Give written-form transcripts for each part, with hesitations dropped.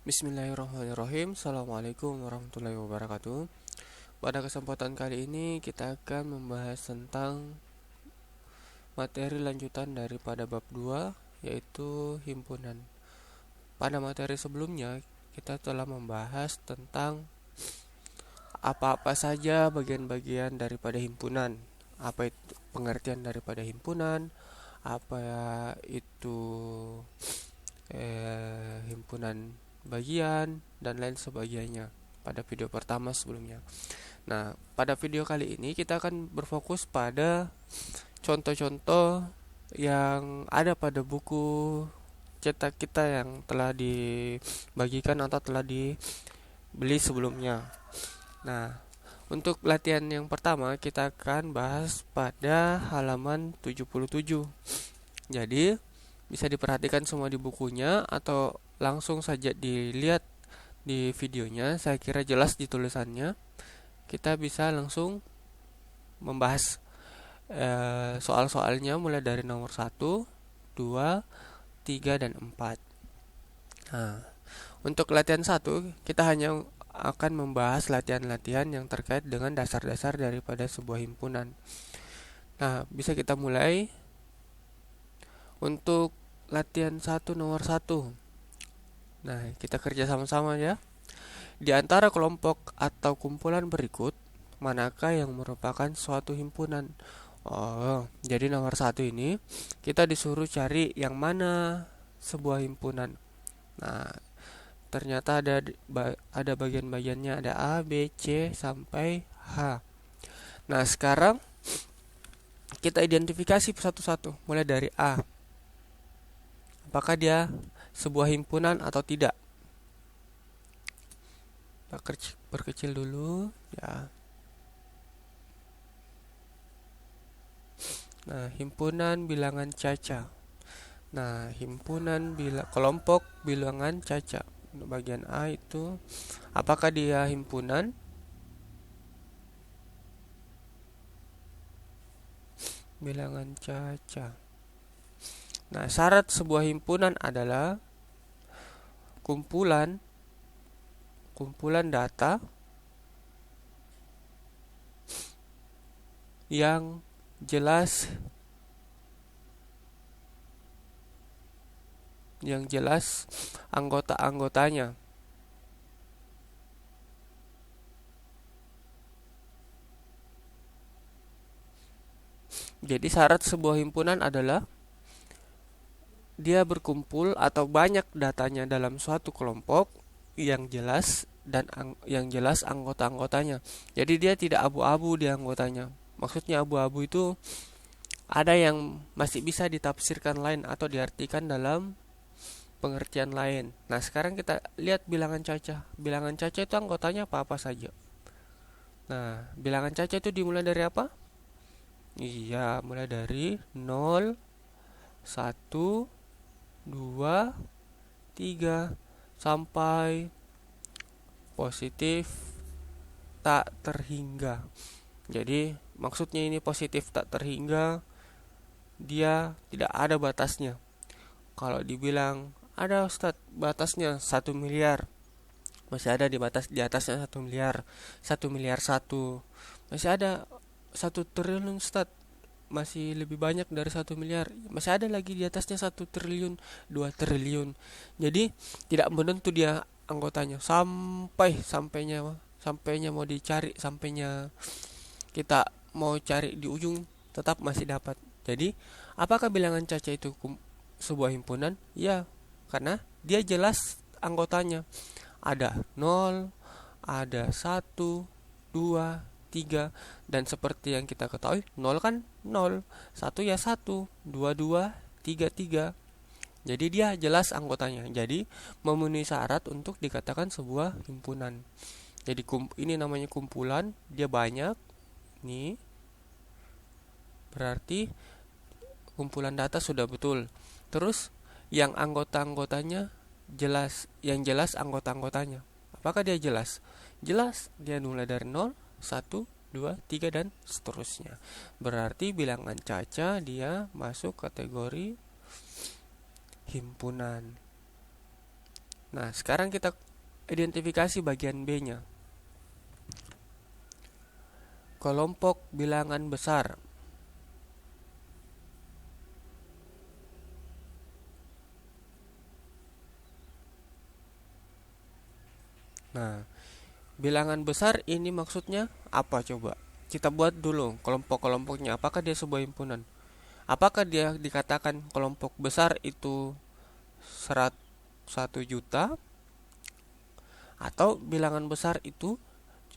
Bismillahirrahmanirrahim. Assalamualaikum warahmatullahi wabarakatuh. Pada kesempatan kali ini kita akan membahas tentang materi lanjutan daripada bab 2, yaitu himpunan. Pada materi sebelumnya kita telah membahas tentang apa-apa saja bagian-bagian daripada himpunan, apa itu pengertian daripada himpunan, apa itu himpunan bagian dan lain sebagainya pada video pertama sebelumnya. Nah, pada video kali ini kita akan berfokus pada contoh-contoh yang ada pada buku cetak kita yang telah dibagikan atau telah dibeli sebelumnya. Nah, untuk latihan yang pertama kita akan bahas pada halaman 77. Jadi, bisa diperhatikan semua di bukunya atau langsung saja dilihat di videonya. Saya kira jelas di tulisannya. Kita bisa langsung membahas soal-soalnya mulai dari nomor 1, 2, 3, dan 4. Nah, untuk latihan 1, kita hanya akan membahas latihan-latihan yang terkait dengan dasar-dasar daripada sebuah himpunan. Nah, bisa kita mulai untuk latihan 1 nomor 1. Nah, kita kerja sama-sama ya. Di antara kelompok atau kumpulan berikut, manakah yang merupakan suatu himpunan? Jadi nomor 1 ini kita disuruh cari yang mana sebuah himpunan. Nah, ternyata ada bagian-bagiannya, ada A, B, C sampai H. Nah, sekarang kita identifikasi satu-satu, mulai dari A. Apakah dia sebuah himpunan atau tidak? Perkecil dulu ya. Nah, himpunan bilangan caca. Nah, kelompok bilangan caca. Bagian A itu apakah dia himpunan? Bilangan caca. Nah, syarat sebuah himpunan adalah kumpulan data yang jelas anggota-anggotanya. Jadi syarat sebuah himpunan adalah dia berkumpul atau banyak datanya dalam suatu kelompok yang jelas dan yang jelas anggota-anggotanya. Jadi dia tidak abu-abu di anggotanya. Maksudnya abu-abu itu ada yang masih bisa ditafsirkan lain atau diartikan dalam pengertian lain. Nah, sekarang kita lihat bilangan caca. Bilangan caca itu anggotanya apa-apa saja. Nah, bilangan caca itu dimulai dari apa? Iya, mulai dari 0, 1, 2, 3 sampai positif tak terhingga. Jadi maksudnya ini positif tak terhingga, dia tidak ada batasnya. Kalau dibilang ada Ustadz batasnya 1 miliar, masih ada di atasnya 1 miliar, 1 miliar 1. Masih ada 1 triliun Ustadz, masih lebih banyak dari 1 miliar. Masih ada lagi di atasnya 1 triliun, 2 triliun. Jadi tidak menentu dia anggotanya sampainya mau dicari, sampainya kita mau cari di ujung tetap masih dapat. Jadi apakah bilangan caca itu sebuah himpunan? Ya, karena dia jelas anggotanya. Ada 0, ada 1, 2, 3, dan seperti yang kita ketahui 0 kan 0, 1 ya 1, 2, 2, 3, 3. Jadi dia jelas anggotanya. Jadi memenuhi syarat untuk dikatakan sebuah himpunan. Jadi ini namanya kumpulan, dia banyak. Nih berarti kumpulan data sudah betul. Terus yang anggota-anggotanya jelas anggota-anggotanya. Apakah dia jelas? Jelas, dia mulai dari 0, 1, 2, 3 dan seterusnya. Berarti bilangan caca dia masuk kategori himpunan. Nah, sekarang kita identifikasi bagian B-nya. Kelompok bilangan besar. Nah, bilangan besar ini maksudnya apa coba? Kita buat dulu kelompok-kelompoknya. Apakah dia sebuah himpunan? Apakah dia dikatakan kelompok besar itu 1 juta, atau bilangan besar itu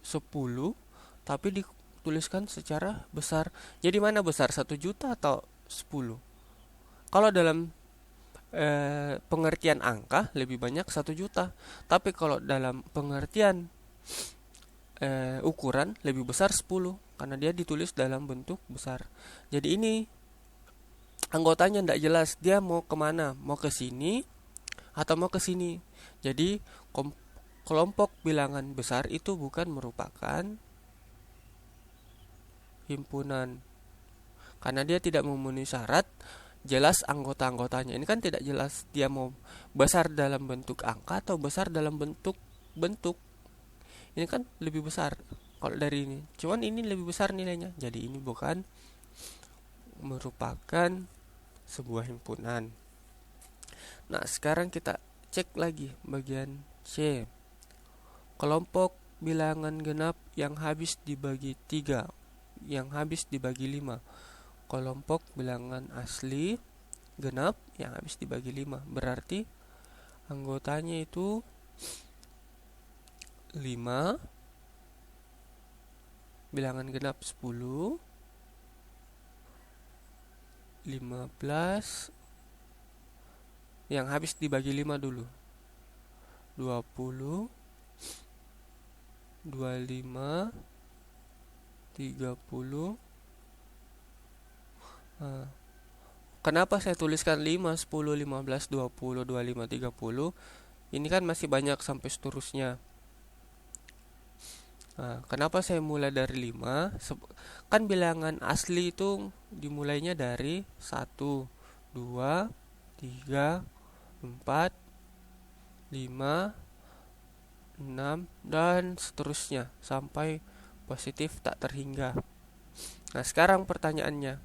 10 tapi dituliskan secara besar. Jadi mana besar, 1 juta atau 10? Kalau dalam pengertian angka lebih banyak 1 juta, tapi kalau dalam pengertian ukuran lebih besar 10 karena dia ditulis dalam bentuk besar. Jadi ini anggotanya tidak jelas, dia mau kemana, mau ke sini atau mau ke sini. Jadi kelompok bilangan besar itu bukan merupakan himpunan karena dia tidak memenuhi syarat jelas anggota-anggotanya. Ini kan tidak jelas dia mau besar dalam bentuk angka atau besar dalam bentuk. Ini kan lebih besar kalau dari ini. Cuman ini lebih besar nilainya. Jadi ini bukan merupakan sebuah himpunan. Nah, sekarang kita cek lagi bagian C. Kelompok bilangan genap yang habis dibagi 3, yang habis dibagi 5. Kelompok bilangan asli genap yang habis dibagi 5. Berarti anggotanya itu 5, bilangan genap 10, 15, yang habis dibagi 5 dulu, 20, 25, 30. Kenapa saya tuliskan 5, 10, 15, 20, 25, 30? Ini kan masih banyak sampai seterusnya. Nah, kenapa saya mulai dari 5? Kan bilangan asli itu dimulainya dari 1, 2, 3, 4, 5, 6, dan seterusnya sampai positif tak terhingga. Nah, sekarang pertanyaannya,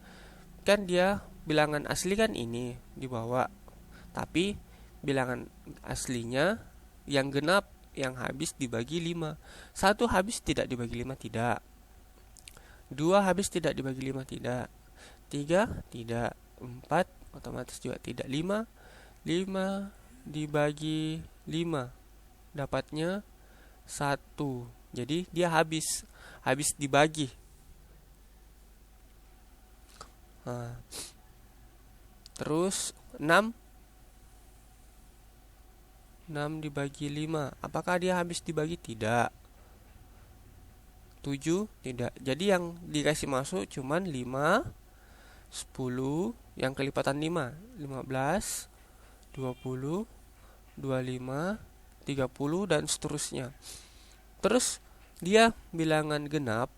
kan dia bilangan asli kan ini dibawa, tapi bilangan aslinya yang genap yang habis dibagi 5. 1 habis tidak dibagi 5, tidak. 2 habis tidak dibagi 5, tidak. 3 tidak. 4 otomatis juga tidak. 5 dibagi 5 dapatnya 1. Jadi dia habis dibagi. Nah, terus 6 dibagi 5. Apakah dia habis dibagi? Tidak. 7 tidak. Jadi yang dikasih masuk cuman 5, 10, yang kelipatan 5, 15, 20, 25, 30, dan seterusnya. Terus dia bilangan genap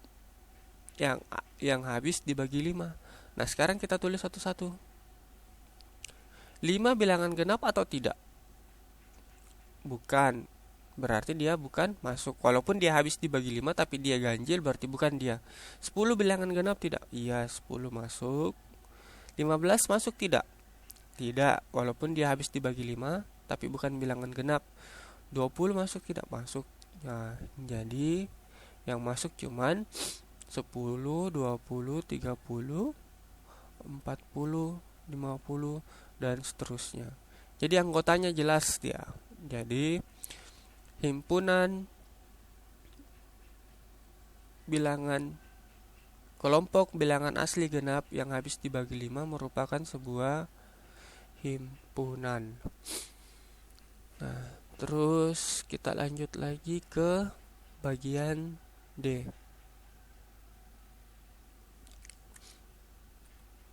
yang habis dibagi 5. Nah, sekarang kita tulis satu-satu. 5 bilangan genap atau tidak? Bukan. Berarti dia bukan masuk. Walaupun dia habis dibagi 5 tapi dia ganjil, berarti bukan dia. 10 bilangan genap tidak? Iya, 10 masuk. 15 masuk tidak? Tidak. Walaupun dia habis dibagi 5 tapi bukan bilangan genap. 20 masuk tidak? Masuk. Nah, jadi yang masuk cuman 10, 20, 30, 40, 50, dan seterusnya. Jadi anggotanya jelas dia. Jadi himpunan bilangan kelompok bilangan asli genap yang habis dibagi 5 merupakan sebuah himpunan. Nah, terus kita lanjut lagi ke bagian D.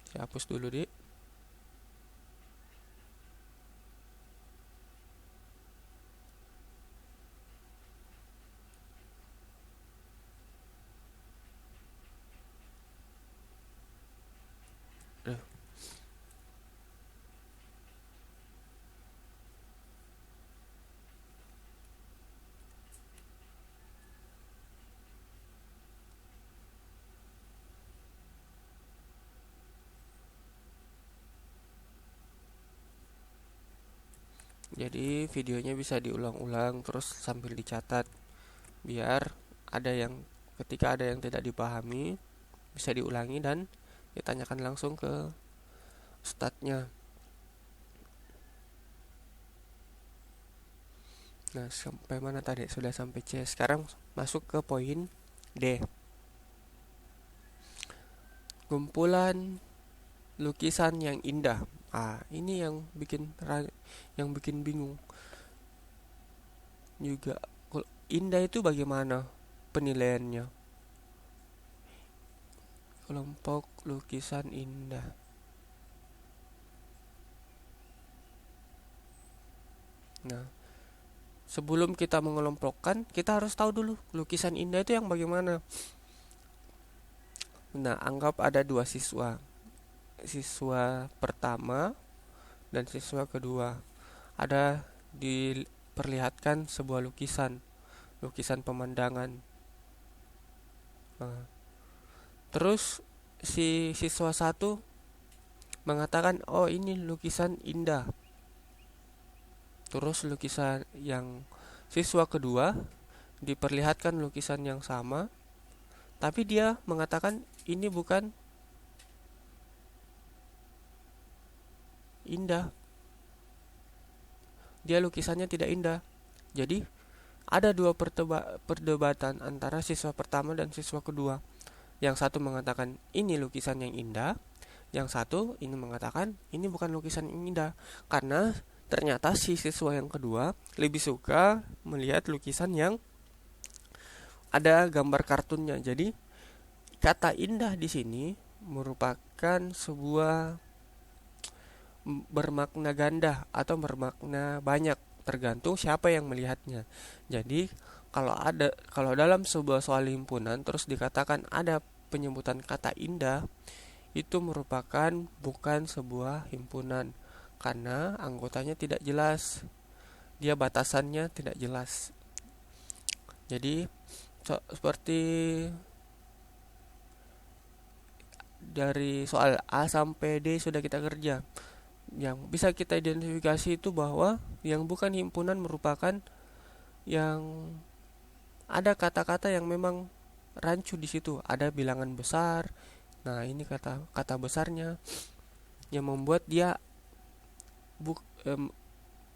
Saya hapus dulu, Dik. Jadi videonya bisa diulang-ulang terus sambil dicatat, biar ada yang ketika ada yang tidak dipahami bisa diulangi dan ditanyakan langsung ke ustadznya. Nah, sampai mana tadi? Sudah sampai C. Sekarang masuk ke poin D. Kumpulan lukisan yang indah. Ini yang bikin bingung. Juga indah itu bagaimana penilaiannya? Kelompok lukisan indah. Nah, sebelum kita mengelompokkan, kita harus tahu dulu lukisan indah itu yang bagaimana. Nah, anggap ada dua siswa. Siswa pertama dan siswa kedua. Ada diperlihatkan sebuah lukisan pemandangan. Nah, terus si siswa satu mengatakan, oh ini lukisan indah. Terus lukisan yang siswa kedua diperlihatkan lukisan yang sama, tapi dia mengatakan ini bukan indah. Dia lukisannya tidak indah. Jadi ada dua perdebatan antara siswa pertama dan siswa kedua. Yang satu mengatakan ini lukisan yang indah, yang satu ini mengatakan ini bukan lukisan yang indah. Karena ternyata si siswa yang kedua lebih suka melihat lukisan yang ada gambar kartunnya. Jadi kata indah di sini merupakan sebuah bermakna ganda atau bermakna banyak, tergantung siapa yang melihatnya. Jadi kalau dalam sebuah soal himpunan terus dikatakan ada penyebutan kata indah, itu merupakan bukan sebuah himpunan karena anggotanya tidak jelas. Dia batasannya tidak jelas. Jadi seperti dari soal A sampai D sudah kita kerja. Yang bisa kita identifikasi itu bahwa yang bukan himpunan merupakan yang ada kata-kata yang memang rancu di situ, ada bilangan besar. Nah, ini kata besarnya yang membuat dia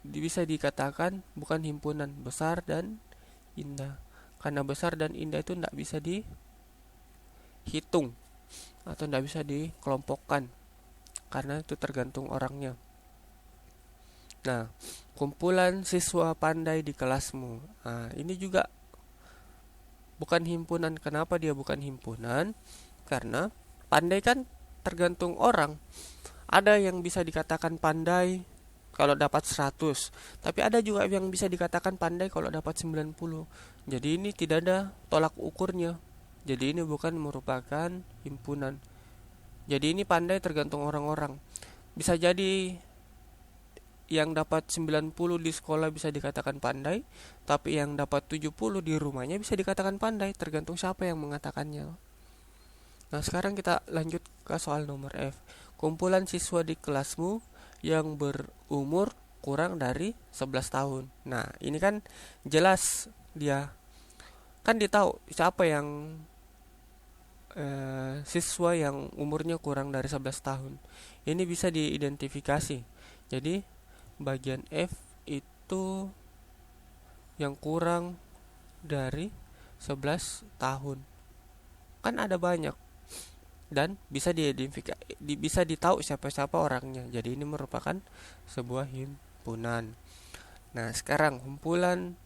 bisa dikatakan bukan himpunan besar dan indah. Karena besar dan indah itu tidak bisa dihitung atau tidak bisa dikelompokkan, karena itu tergantung orangnya. Nah, kumpulan siswa pandai di kelasmu. Nah, ini juga bukan himpunan. Kenapa dia bukan himpunan? Karena pandai kan tergantung orang. Ada yang bisa dikatakan pandai kalau dapat 100, tapi ada juga yang bisa dikatakan pandai kalau dapat 90. Jadi ini tidak ada tolak ukurnya. Jadi ini bukan merupakan himpunan. Jadi ini pandai tergantung orang-orang. Bisa jadi yang dapat 90 di sekolah bisa dikatakan pandai, tapi yang dapat 70 di rumahnya bisa dikatakan pandai, tergantung siapa yang mengatakannya. Nah, sekarang kita lanjut ke soal nomor F. Kumpulan siswa di kelasmu yang berumur kurang dari 11 tahun. Nah, ini kan jelas dia kan ditahu siapa yang siswa yang umurnya kurang dari 11 tahun. Ini bisa diidentifikasi. Jadi bagian F itu yang kurang dari 11 tahun. Kan ada banyak dan bisa diidentifikasi, bisa ditahu siapa-siapa orangnya. Jadi ini merupakan sebuah himpunan. Nah, sekarang kumpulan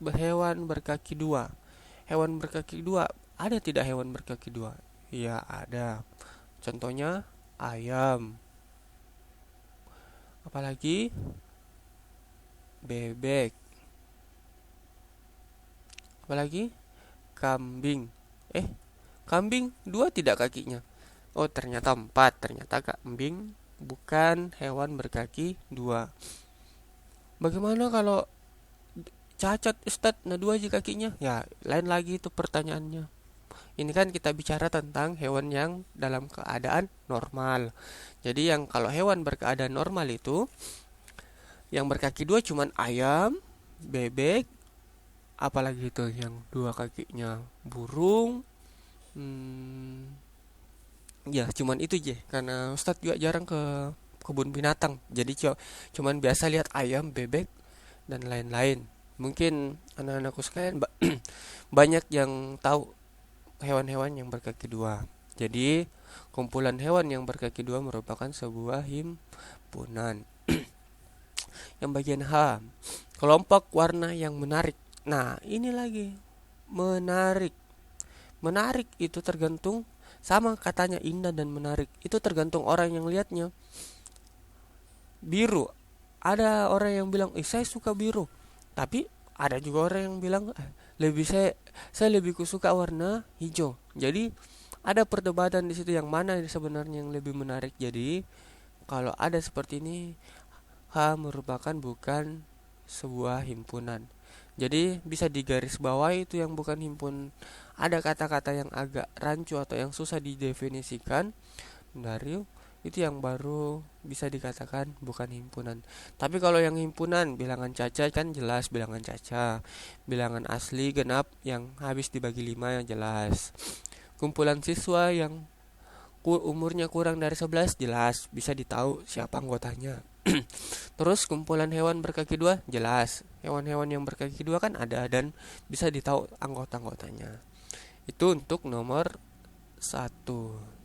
hewan berkaki dua. Hewan berkaki dua, ada tidak hewan berkaki dua? Ya, ada. Contohnya ayam. Apalagi bebek. Apalagi kambing. Kambing 2 tidak kakinya. Oh, ternyata 4. Ternyata kambing bukan hewan berkaki 2. Bagaimana kalau cacat, Ustadz? Nah, 2 aja kakinya. Ya, lain lagi itu pertanyaannya. Ini kan kita bicara tentang hewan yang dalam keadaan normal. Jadi yang kalau hewan berkeadaan normal itu Yang berkaki dua cuman ayam, bebek, apalagi itu yang dua kakinya burung. Ya cuman itu aja karena Ustadz juga jarang ke kebun binatang. Jadi cuman biasa lihat ayam, bebek dan lain-lain. Mungkin anak-anakku sekalian banyak yang tahu hewan-hewan yang berkaki dua. Jadi kumpulan hewan yang berkaki dua merupakan sebuah himpunan. Yang bagian H, kelompok warna yang menarik. Nah, ini lagi menarik. Menarik itu tergantung, sama katanya indah dan menarik. Itu tergantung orang yang lihatnya. Biru, ada orang yang bilang, saya suka biru. Tapi ada juga orang yang bilang, lebih saya lebih suka warna hijau. Jadi ada perdebatan di situ yang mana sebenarnya yang lebih menarik. Jadi kalau ada seperti ini, H merupakan bukan sebuah himpunan. Jadi bisa digaris bawah itu yang bukan himpun. Ada kata-kata yang agak rancu atau yang susah didefinisikan dari itu yang baru bisa dikatakan bukan himpunan. Tapi kalau yang himpunan, bilangan caca kan jelas bilangan caca. Bilangan asli genap yang habis dibagi 5 yang jelas. Kumpulan siswa yang umurnya kurang dari 11 jelas bisa ditahu siapa anggotanya. Terus kumpulan hewan berkaki dua jelas. Hewan-hewan yang berkaki dua kan ada dan bisa ditahu anggota-anggotanya. Itu untuk nomor 1.